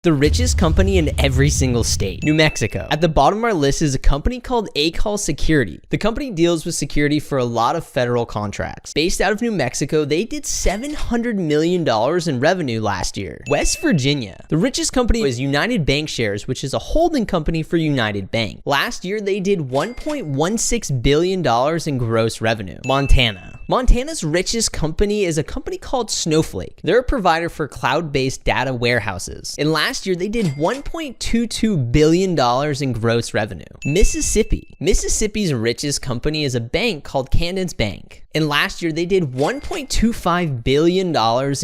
The richest company in every single state, New Mexico. At the bottom of our list is a company called ACAL Security. The company deals with security for a lot of federal contracts. Based out of New Mexico, they did $700 million in revenue last year. West Virginia. The richest company is United Bankshares, which is a holding company for United Bank. Last year, they did $1.16 billion in gross revenue. Montana. Montana's richest company is a company called Snowflake. They're a provider for cloud-based data warehouses. And last year, they did $1.22 billion in gross revenue. Mississippi. Mississippi's richest company is a bank called Cadence Bank. And last year, they did $1.25 billion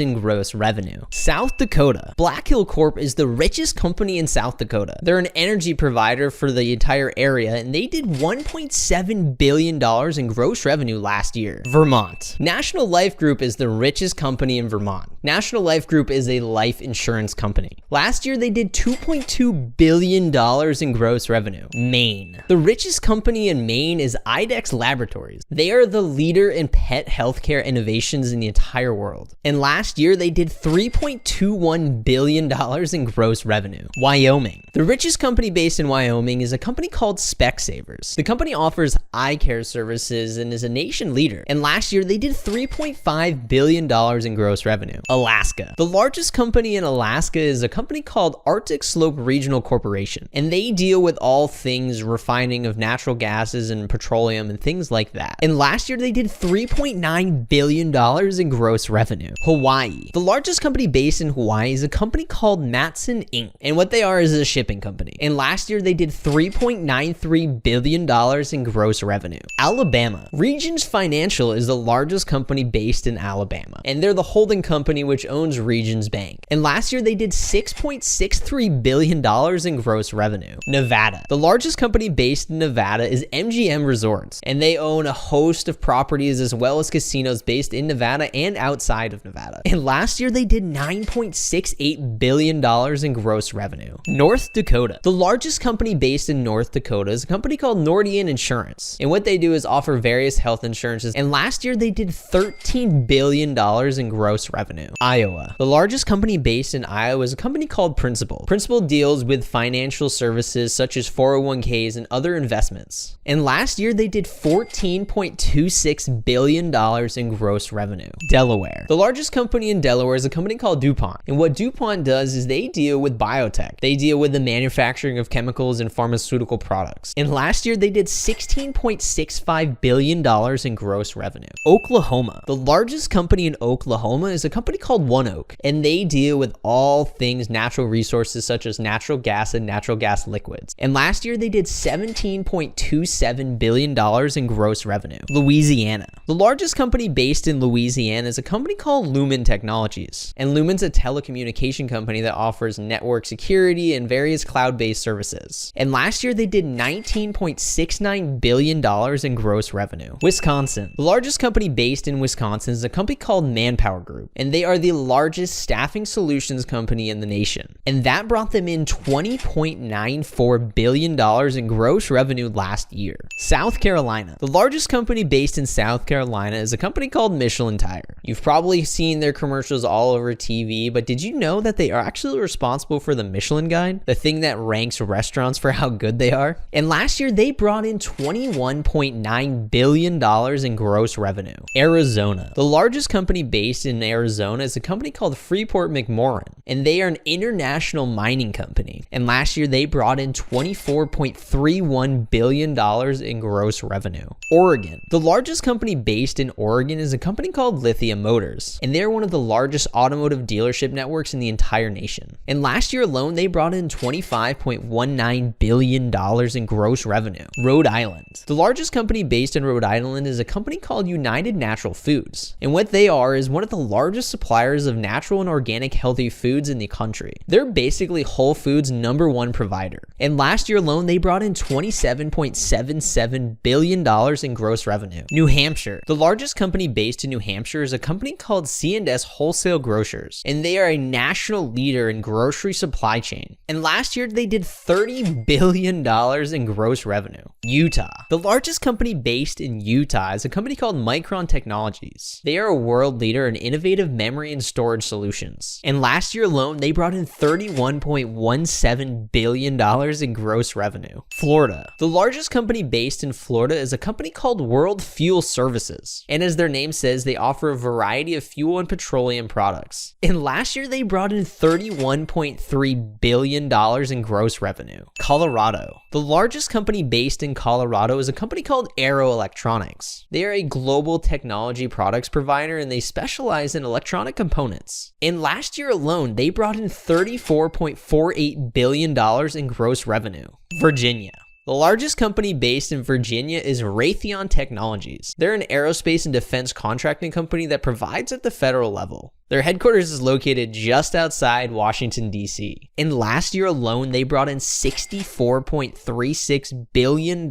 in gross revenue. South Dakota. Black Hill Corp is the richest company in South Dakota. They're an energy provider for the entire area, and they did $1.7 billion in gross revenue last year. Vermont. National Life Group is the richest company in Vermont. National Life Group is a life insurance company. Last year, they did $2.2 billion in gross revenue. Maine. The richest company in Maine is IDEXX Laboratories. They are the leader in pet healthcare innovations in the entire world. And last year, they did $3.21 billion in gross revenue. Wyoming. The richest company based in Wyoming is a company called Specsavers. The company offers eye care services and is a nation leader. And last year, they did $3.5 billion in gross revenue. Alaska. The largest company in Alaska is a company called Arctic Slope Regional Corporation. And they deal with all things refining of natural gases and petroleum and things like that. And last year, they did $3.9 billion in gross revenue. Hawaii. The largest company based in Hawaii is a company called Matson Inc. And what they are is a shipping company. And last year, they did $3.93 billion in gross revenue. Alabama. Regions Financial is the largest company based in Alabama. And they're the holding company which owns Regions Bank. And last year, they did $6.63 billion in gross revenue. Nevada. The largest company based in Nevada is MGM Resorts. And they own a host of properties as well as casinos based in Nevada and outside of Nevada. And last year, they did $9.68 billion in gross revenue. North Dakota. The largest company based in North Dakota is a company called Nordian Insurance. And what they do is offer various health insurances. And last year, they did $13 billion in gross revenue. Iowa. The largest company based in Iowa is a company called Principal. Principal deals with financial services such as 401ks and other investments. And last year, they did $14.26 billion in gross revenue. Delaware. The largest company in Delaware is a company called DuPont. And what DuPont does is they deal with biotech. They deal with the manufacturing of chemicals and pharmaceutical products. And last year, they did $16.65 billion in gross revenue. Oklahoma. The largest company in Oklahoma is a company called OneOak. And they deal with all things natural resources such as natural gas and natural gas liquids. And last year, they did $17.27 billion in gross revenue. Louisiana. The largest company based in Louisiana is a company called Lumen Technologies. And Lumen's a telecommunication company that offers network security and various cloud-based services. And last year, they did $19.69 billion in gross revenue. Wisconsin. The largest company based in Wisconsin is a company called Manpower Group. And they are the largest staffing solutions company in the nation. And that brought them in $20.94 billion in gross revenue last year. South Carolina. The largest company based in South Carolina is a company called Michelin Tire. You've probably seen their commercials all over TV, but did you know that they are actually responsible for the Michelin Guide, the thing that ranks restaurants for how good they are? And last year, they brought in $21.9 billion in gross revenue. Arizona. The largest company based in Arizona is a company called Freeport-McMoRan, and they are an international mining company. And last year, they brought in $24.31 billion in gross revenue. Oregon. The largest company based in Oregon is a company called Lithium Motors, and they're one of the largest automotive dealership networks in the entire nation. And last year alone, they brought in $25.19 billion in gross revenue. Rhode Island. The largest company based in Rhode Island is a company called United Natural Foods, and what they are is one of the largest suppliers of natural and organic healthy foods in the country. They're basically Whole Foods' #1 provider. And last year alone, they brought in $27.77 billion in gross revenue. New Hampshire. The largest company based in New Hampshire is a company called C&S Wholesale Grocers, and they are a national leader in grocery supply chain. And last year, they did $30 billion in gross revenue. Utah. The largest company based in Utah is a company called Micron Technologies. They are a world leader in innovative memory memory and storage solutions. And last year alone, they brought in $31.17 billion in gross revenue. Florida. The largest company based in Florida is a company called World Fuel Services. And as their name says, they offer a variety of fuel and petroleum products. And last year, they brought in $31.3 billion in gross revenue. Colorado. The largest company based in Colorado is a company called Arrow Electronics. They are a global technology products provider and they specialize in electronic components. And last year alone, they brought in $34.48 billion in gross revenue. Virginia. The largest company based in Virginia is Raytheon Technologies. They're an aerospace and defense contracting company that provides at the federal level. Their headquarters is located just outside Washington, D.C. And last year alone, they brought in $64.36 billion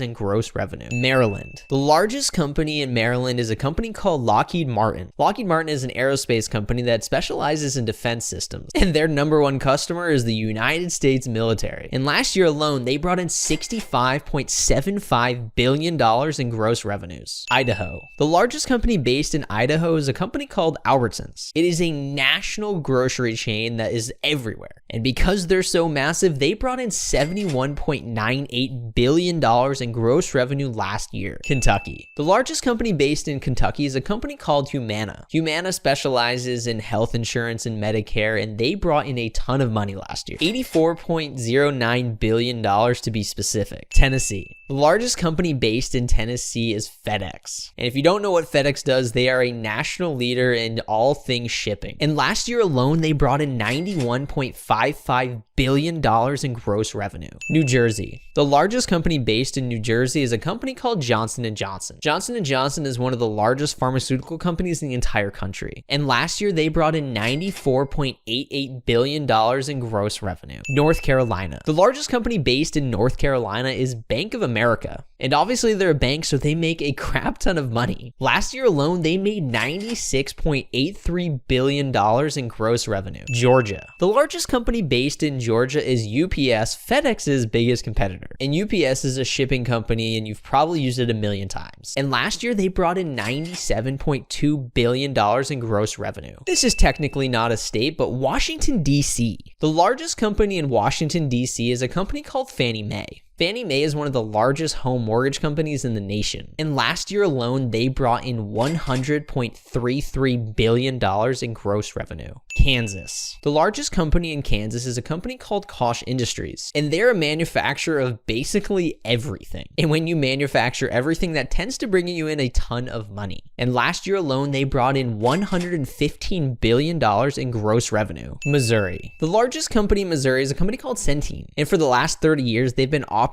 in gross revenue. Maryland. The largest company in Maryland is a company called Lockheed Martin. Lockheed Martin is an aerospace company that specializes in defense systems. And their number one customer is the United States military. And last year alone, they brought in $65.75 billion in gross revenues. Idaho. The largest company based in Idaho is a company called Albertsons. It is a national grocery chain that is everywhere. And because they're so massive, they brought in $71.98 billion in gross revenue last year. Kentucky. The largest company based in Kentucky is a company called Humana. Humana specializes in health insurance and Medicare, and they brought in a ton of money last year. $84.09 billion to be specific. Tennessee. The largest company based in Tennessee is FedEx. And if you don't know what FedEx does, they are a national leader in all things shipping. And last year alone, they brought in $91.55 billion in gross revenue. New Jersey. The largest company based in New Jersey is a company called Johnson & Johnson. Johnson & Johnson is one of the largest pharmaceutical companies in the entire country. And last year, they brought in $94.88 billion in gross revenue. North Carolina. The largest company based in North Carolina is Bank of America. And obviously they're a bank, so they make a crap ton of money. Last year alone, they made $96.83 billion in gross revenue. Georgia. The largest company based in Georgia is UPS, FedEx's biggest competitor. And UPS is a shipping company, and you've probably used it a million times. And last year, they brought in $97.2 billion in gross revenue. This is technically not a state, but Washington, D.C. The largest company in Washington, D.C. is a company called Fannie Mae. Fannie Mae is one of the largest home mortgage companies in the nation. And last year alone, they brought in $100.33 billion in gross revenue. Kansas. The largest company in Kansas is a company called Koch Industries. And they're a manufacturer of basically everything. And when you manufacture everything, that tends to bring you in a ton of money. And last year alone, they brought in $115 billion in gross revenue. Missouri. The largest company in Missouri is a company called Centene. And for the last 30 years, they've been operating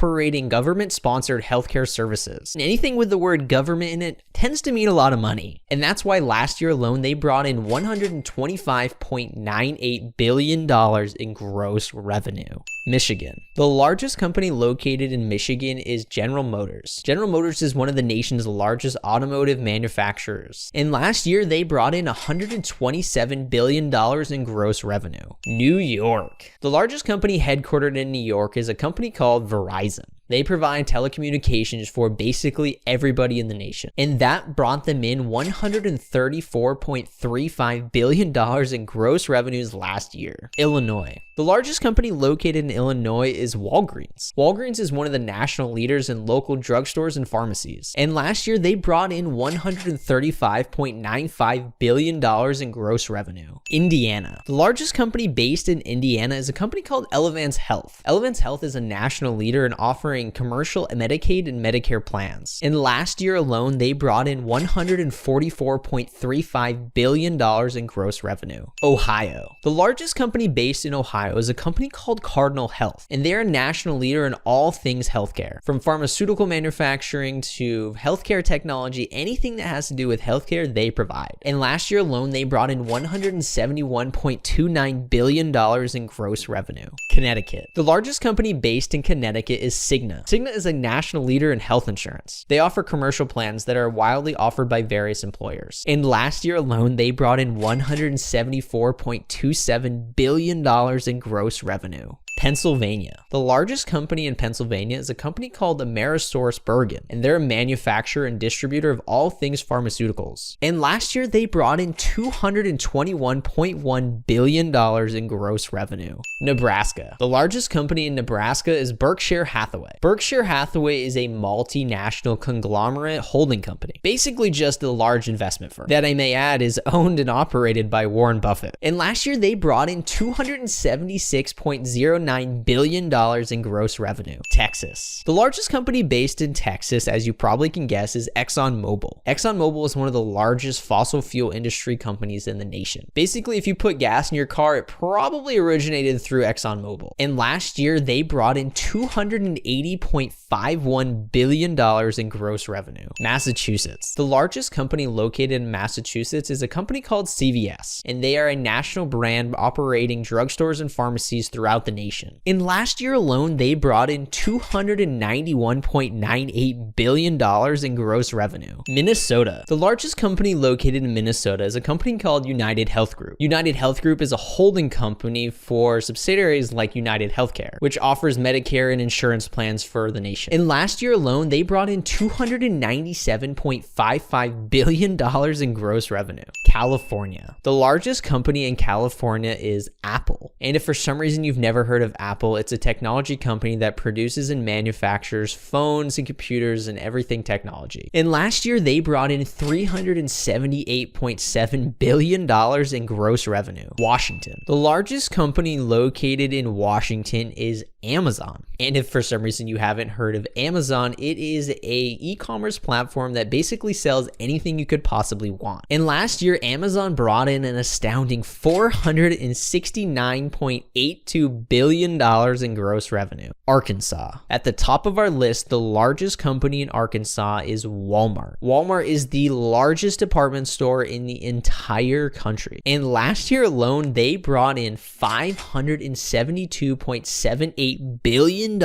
government-sponsored healthcare services. And anything with the word government in it tends to mean a lot of money. And that's why last year alone, they brought in $125.98 billion in gross revenue. Michigan. The largest company located in Michigan is General Motors. General Motors is one of the nation's largest automotive manufacturers. And last year, they brought in $127 billion in gross revenue. New York. The largest company headquartered in New York is a company called Verizon. They provide telecommunications for basically everybody in the nation. And that brought them in $134.35 billion in gross revenues last year. Illinois. The largest company located in Illinois is Walgreens. Walgreens is one of the national leaders in local drugstores and pharmacies. And last year, they brought in $135.95 billion in gross revenue. Indiana. The largest company based in Indiana is a company called Elevance Health. Elevance Health is a national leader in offering commercial Medicaid and Medicare plans. And last year alone, they brought in $144.35 billion in gross revenue. Ohio. The largest company based in Ohio is a company called Cardinal Health, and they're a national leader in all things healthcare. From pharmaceutical manufacturing to healthcare technology, anything that has to do with healthcare, they provide. And last year alone, they brought in $171.29 billion in gross revenue. Connecticut. The largest company based in Connecticut is Cigna. Cigna is a national leader in health insurance. They offer commercial plans that are widely offered by various employers. And last year alone, they brought in $174.27 billion in gross revenue. Pennsylvania. The largest company in Pennsylvania is a company called AmerisourceBergen, and they're a manufacturer and distributor of all things pharmaceuticals. And last year, they brought in $221.1 billion in gross revenue. Nebraska. The largest company in Nebraska is Berkshire Hathaway. Berkshire Hathaway is a multinational conglomerate holding company, basically just a large investment firm that, I may add, is owned and operated by Warren Buffett. And last year, they brought in $276.09 billion in gross revenue. Texas. The largest company based in Texas, as you probably can guess, is ExxonMobil. ExxonMobil is one of the largest fossil fuel industry companies in the nation. Basically, if you put gas in your car, it probably originated through ExxonMobil. And last year, they brought in $280.51 billion in gross revenue. Massachusetts. The largest company located in Massachusetts is a company called CVS, and they are a national brand operating drugstores and pharmacies throughout the nation. In last year alone, they brought in $291.98 billion in gross revenue. Minnesota. The largest company located in Minnesota is a company called United Health Group. United Health Group is a holding company for subsidiaries like United Healthcare, which offers Medicare and insurance plans for the nation. In last year alone, they brought in $297.55 billion in gross revenue. California. The largest company in California is Apple. And if for some reason you've never heard of Apple, it's a technology company that produces and manufactures phones and computers and everything technology. And last year, they brought in $378.7 billion in gross revenue. Washington. The largest company located in Washington is Amazon. And if for some reason you haven't heard of Amazon, it is a e-commerce platform that basically sells anything you could possibly want. And last year, Amazon brought in an astounding $469.82 billion in gross revenue. Arkansas. At the top of our list, the largest company in Arkansas is Walmart. Walmart is the largest department store in the entire country. And last year alone, they brought in $572.78 billion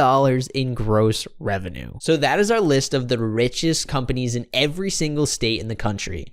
in gross revenue. So that is our list of the richest companies in every single state in the country.